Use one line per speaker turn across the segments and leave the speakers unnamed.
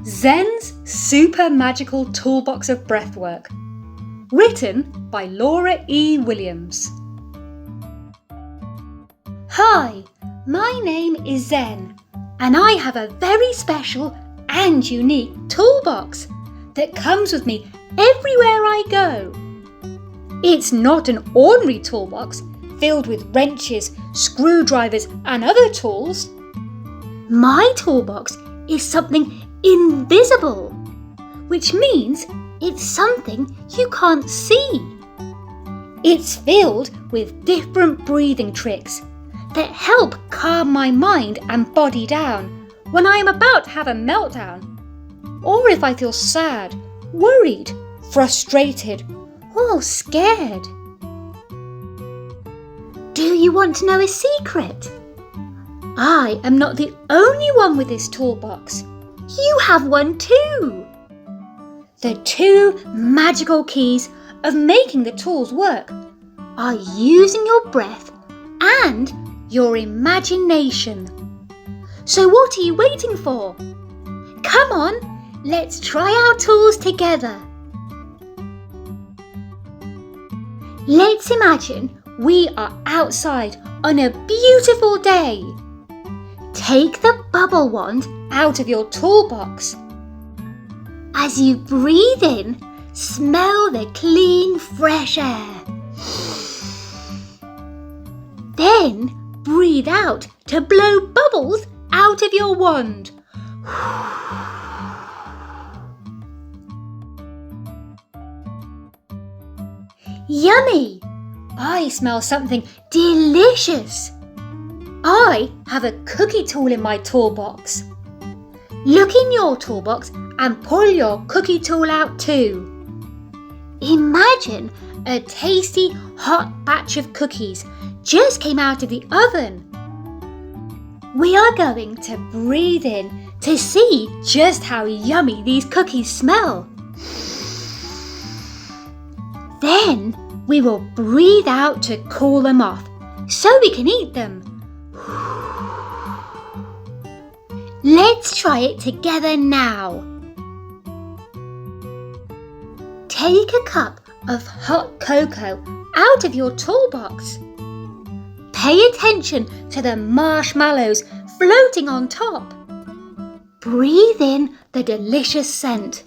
Zen's Super Magical Toolbox of Breathwork, written by Laura E. Williams. Hi, my name is Zen, and I have a very special and unique toolbox that comes with me everywhere I go. It's not an ordinary toolbox filled with wrenches, screwdrivers and other tools. My toolbox is something invisible, which means it's something you can't see. It's filled with different breathing tricks that help calm my mind and body down when I am about to have a meltdown, or if I feel sad, worried, frustrated, or scared. Do you want to know a secret? I am not the only one with this toolbox. You have one too. The two magical keys of making the tools work are using your breath and your imagination. So what are you waiting for? Come on, let's try our tools together. Let's imagine we are outside on a beautiful day. Take the bubble wand out of your toolbox. As you breathe in, smell the clean, fresh air. Then breathe out to blow bubbles out of your wand. Yummy! I smell something delicious. I have a cookie tool in my toolbox. Look in your toolbox and pull your cookie tool out too. Imagine a tasty hot batch of cookies just came out of the oven. We are going to breathe in to see just how yummy these cookies smell. Then we will breathe out to cool them off so we can eat them. Let's try it together now. Take a cup of hot cocoa out of your toolbox. Pay attention to the marshmallows floating on top. Breathe in the delicious scent.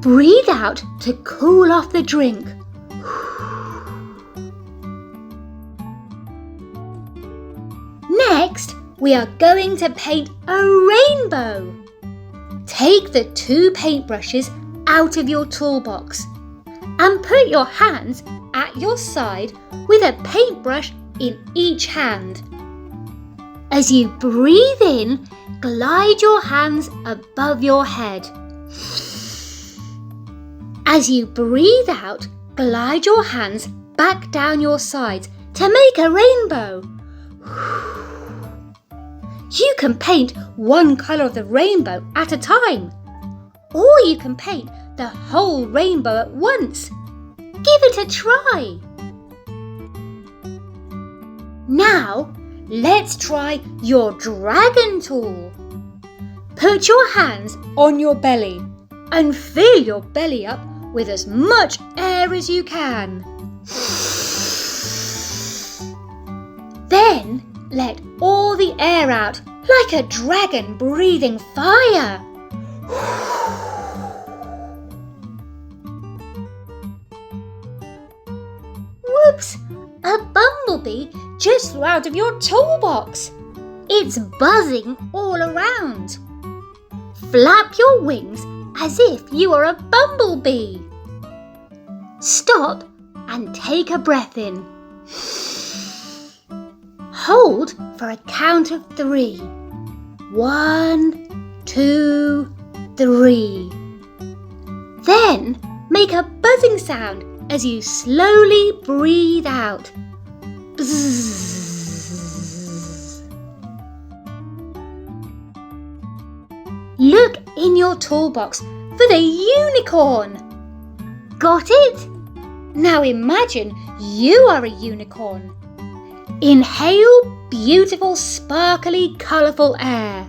Breathe out to cool off the drink. Next, we are going to paint a rainbow. Take the two paintbrushes out of your toolbox and put your hands at your side with a paintbrush in each hand. As you breathe in, glide your hands above your head. As you breathe out, glide your hands back down your sides to make a rainbow. You can paint one colour of the rainbow at a time, or you can paint the whole rainbow at once. Give it a try. Now, let's try your dragon tool. Put your hands on your belly and fill your belly up with as much air as you can. Then let all the air out like a dragon breathing fire. Whoops! A bumblebee just flew out of your toolbox. It's buzzing all around. Flap your wings as if you are a bumblebee. Stop and take a breath in. Hold for a count of 3. 1, 2, 3. Then make a buzzing sound as you slowly breathe out. Bzzz. Look in your toolbox for the unicorn. Got it? Now imagine you are a unicorn. Inhale beautiful, sparkly, colourful air.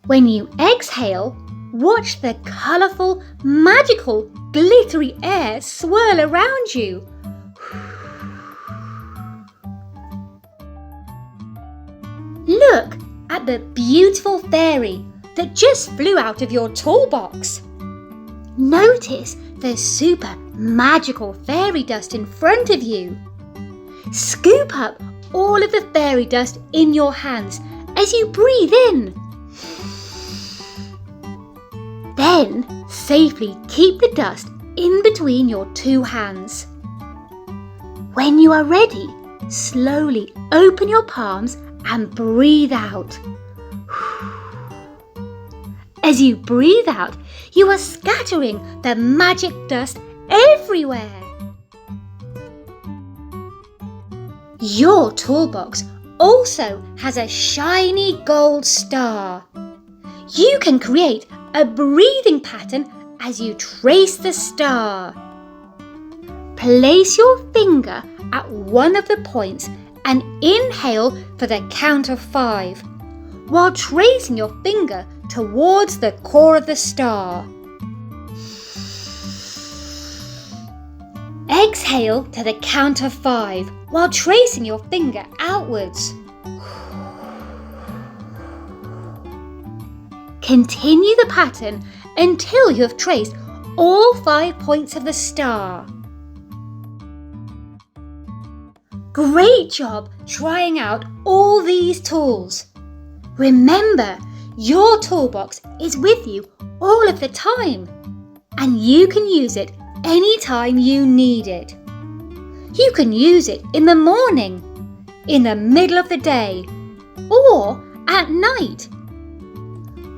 When you exhale, watch the colourful, magical, glittery air swirl around you. Look at the beautiful fairy that just flew out of your toolbox. Notice the super magical fairy dust in front of you. Scoop up all of the fairy dust in your hands as you breathe in. Then safely keep the dust in between your two hands. When you are ready, slowly open your palms and breathe out. As you breathe out, you are scattering the magic dust everywhere. Your toolbox also has a shiny gold star. You can create a breathing pattern as you trace the star. Place your finger at one of the points and inhale for the count of 5, while tracing your finger towards the core of the star. Exhale to the count of 5 while tracing your finger outwards. Continue the pattern until you have traced all 5 points of the star. Great job trying out all these tools. Remember, your toolbox is with you all of the time, and you can use it anytime you need it. You can use it in the morning, in the middle of the day, or at night.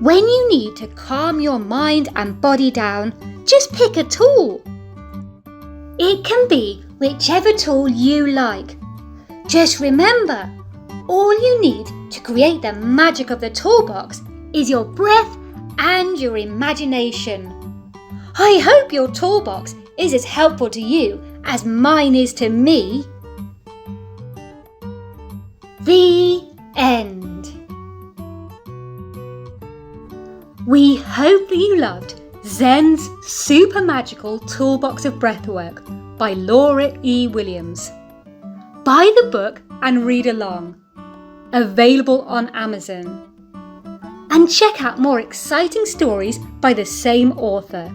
When you need to calm your mind and body down, just pick a tool. It can be whichever tool you like. Just remember, all you need to create the magic of the toolbox is your breath and your imagination. I hope your toolbox is as helpful to you as mine is to me. The end. We hope that you loved Zen's Super Magical Toolbox of Breathwork by Laura E. Williams. Buy the book and read along. Available on Amazon. And check out more exciting stories by the same author.